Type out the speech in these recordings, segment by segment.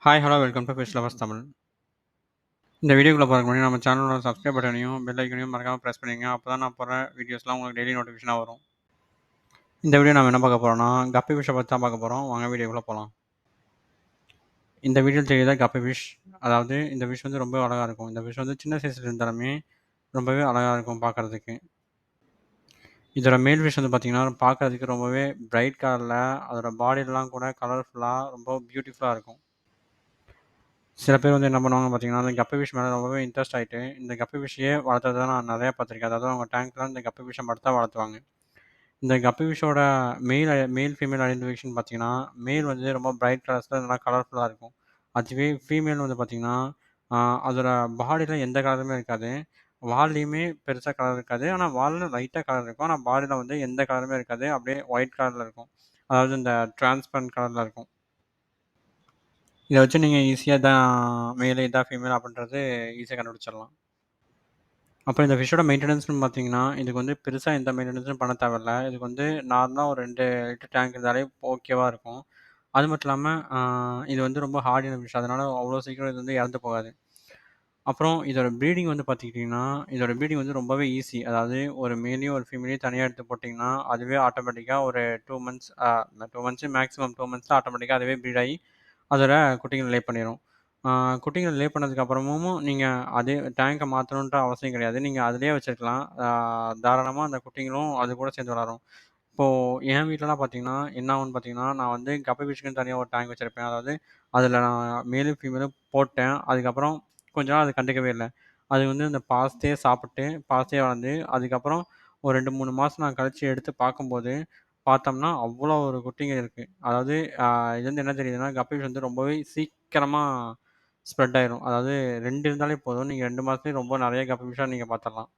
Hi, hello welcome to fish lovers Tamil. இந்த வீடியோக்குள்ள போறதுக்கு முன்னாடி நம்ம சேனலோட சப்ஸ்கிரைப் பட்டனையும், பெல் ஐக்கனையும் மறக்காம பிரஸ் பண்ணிக்கங்க. அப்பதான் நான் போடுற வீடியோஸ்லாம் உங்களுக்கு டெய்லி நோட்டிஃபிகேஷனா வரும். இந்த வீடியோ நம்ம என்ன பார்க்க போறோம்னா, கப்பி ஃபிஷ்ஷ பத்தி தான் பார்க்க போறோம். வாங்க வீடியோக்குள்ள போலாம். இந்த வீடியோல தெரியுதா கப்பி ஃபிஷ். அதாவது இந்த ஃபிஷ் வந்து ரொம்ப அழகா இருக்கும். இந்த ஃபிஷ் வந்து சின்ன சைஸ்ல இருந்தாலுமே ரொம்பவே அழகா இருக்கும் பார்க்கறதுக்கு. இதோட மேல் ஃபிஷ் வந்து பார்த்தீங்கன்னா, பார்க்கறதுக்கு ரொம்பவே பிரைட் கலர்ல அதோட பாடிலாம் கூட கலர்ஃபுல்லா ரொம்ப பியூட்டிஃபுல்லா இருக்கும். சில பேர் வந்து என்ன பண்ணுவாங்க பார்த்தீங்கன்னா, அந்த கப்பி ஃபிஷ் மேல ரொம்பவே இன்ட்ரெஸ்ட் ஆயிட்டு, இந்த கப்பி ஃபிஷ்ஷயே வளர்த்தத நான் நெறையா பார்த்துருக்கேன். அதாவது அவங்க டேங்க்ல இந்த கப்பி ஃபிஷ்ஷ மட்டும் தான் வளர்த்துவாங்க. இந்த கப்பி ஃபிஷ்ஷோட மேல், ஃபீமேல் ஐடென்டிஃபிகேஷன் பார்த்தீங்கன்னா, மேல் வந்து ரொம்ப பிரைட் கலர்ஸ்ல நல்லா கலர்ஃபுல்லா இருக்கும். அதுவே ஃபீமேல் வந்து பார்த்தீங்கன்னா, அ அதோட பாடில எந்த கலருமே இருக்காது. வால்லயுமே பெருசா கலர் இருக்காது. ஆனா வால்ல லைட்டா கலர் இருக்கும். ஆனா பாடில வந்து எந்த கலருமே இருக்காது. அப்படியே ஒயிட் கலர்ல இருக்கும். அதாவது இந்த டிரான்ஸ்பரண்ட் கலர்ல இருக்கும். இத வச்சு நீங்க ஈஸியா தான் மேல் இதா ஃபீமேல் அப்படின்றது ஈஸியா கண்டுபிடிச்சிடலாம். அப்புறம் இந்த ஃபிஷ்ஷோட மெயின்டனன்ஸ்ன்னு பார்த்தீங்கன்னா, இதுக்கு வந்து பெருசா எந்த மெயின்டனன்ஸும் பண்ண தேவையில்ல. இதுக்கு வந்து நார்மலா ஒரு 2 லிட்டர் டேங்க் இருந்தாலே ஓகேவா இருக்கும். அது மட்டும் இல்லாம இது வந்து ரொம்ப ஹார்டியான ஃபிஷ். அதனால அவ்வளோ சீக்கிரம் இது வந்து இறந்து போகாது. அப்புறம் இதோட ப்ரீடிங் வந்து பார்த்துக்கிட்டிங்கன்னா, இதோட ப்ரீடிங் வந்து ரொம்பவே ஈஸி. அதாவது ஒரு மேலையும், ஒரு ஃபீமேலையும் தனியா எடுத்து போட்டிங்கன்னா, அதுவே ஆட்டோமேட்டிக்கா ஒரு 2 மந்த்ஸ் 2 மந்த்ஸ் மேக்ஸிமம் 2 மந்த்ஸ்ல ஆட்டோமேட்டிக்கா அதுவே ப்ரீட் ஆயி, அதோட குட்டிகள லே பண்ணிரும். ஆ குட்டிகள லே பண்ணதுக்கு அப்புறமும் நீங்க அதே டேங்க்க மாத்தணுன்ற அவசியம் கிடையாது. நீங்க அதிலேயே வச்சிருக்கலாம். தாராளமா அந்த குட்டிங்களும் அது கூட சேர்ந்து வளரும். இப்போ என் வீட்லலாம் பார்த்தீங்கன்னா, என்ன ஆகும்ன்னு பார்த்தீங்கன்னா, நான் வந்து கப்பி ஃபிஷ்க்குன்னு தனியா ஒரு டேங்க் வச்சிருப்பேன். அதாவது அதில நான் மேலும், ஃபீமேலும் போட்டேன். அதுக்கப்புறம் கொஞ்ச நாள் அத கண்டுக்கவே இல்ல. அது வந்து இந்த பாஸ்தே சாப்பிட்டு, பாஸ்தே வளர்ந்து, அதுக்கப்புறம் ஒரு 2, 3 மாசம் நான் கழிச்சு எடுத்து பார்க்கும்போது, பார்த்தோம்னா அவ்வளோ ஒரு குட்டிங்க இருக்கு. அதாவது அ இதுலருந்து என்ன தெரியுதுன்னா, கப்பி ஃபிஷ் வந்து ரொம்பவே சீக்கிரமா ஸ்ப்ரெட் ஆயிரும். அதாவது 2 இருந்தாலே போதும். நீங்க 2 மாசத்துலயே ரொம்ப நெறைய கப்பி ஃபிஷ்ஷா நீங்க பார்த்துரலாம்.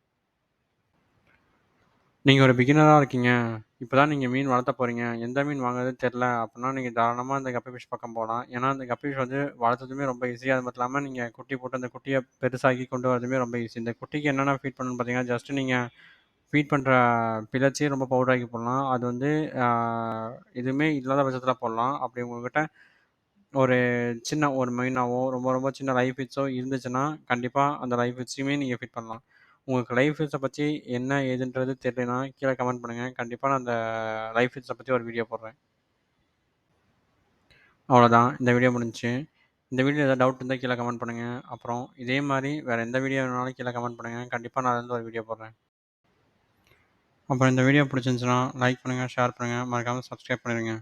நீங்க ஒரு பிகினரா இருக்கீங்க. இப்ப தான் நீங்க மீன் வளர்த்த போறீங்க. எந்த மீன் வாங்குறதுன்னு தெரியல அப்டின்னா, நீங்க தாராளமா இந்த கப்பி ஃபிஷ் பக்கம் போலாம். ஏன்னா, அந்த கப்பி ஃபிஷ் வந்து வளர்த்ததுமே ரொம்ப ஈஸி. அது மட்டும் இல்லாம நீங்க குட்டி போட்டு அந்த குட்டிய பெருசாக்கி கொண்டு வரதுமே ரொம்ப ஈஸி. இந்த குட்டிக்கு என்னென்ன ஃபீட் பண்ணணும்னு பார்த்தீங்கன்னா, ஜஸ்ட் நீங்க ஃபீட் பண்ற பில்லட்ஸே ரொம்ப பவுடராக்கி போடலாம். அது வந்து ஆ எதுவுமே இல்லாத பட்சத்தில போடலாம். அப்படி உங்ககிட்ட ஒரு சின்ன ஒரு மைனாவோ, ரொம்ப ரொம்ப சின்ன லைவ் ஃபிட்ஸோ இருந்துச்சுன்னா, கண்டிப்பா அந்த லைவ் ஃபிட்ஸயுமே நீங்க ஃபீட் பண்ணலாம். உங்களுக்கு லைவ் ஃபிட்ஸ பத்தி என்ன ஏதுன்றது தெரியலனா, கீழ கமெண்ட் பண்ணுங்க. கண்டிப்பா நான் அந்த லைவ் ஃபிட்ஸ பத்தி ஒரு வீடியோ போடுறேன். அவ்வளோதான். இந்த வீடியோ முடிஞ்சுச்சு. இந்த வீடியோல ஏதாவது டவுட் இருந்தா கீழ கமெண்ட் பண்ணுங்க. அப்புறம் இதே மாரி வேற எந்த வீடியோ வேணுனாலும் கீழ கமெண்ட் பண்ணுங்க. கண்டிப்பா நான் அதுலருந்து ஒரு வீடியோ போடுறேன். அப்புறம் இந்த வீடியோ பிடிச்சிருந்துச்சுன்னா, லைக் பண்ணுங்க, ஷேர் பண்ணுங்க. மறக்காம சப்ஸ்கிரைப் பண்ணிருங்க.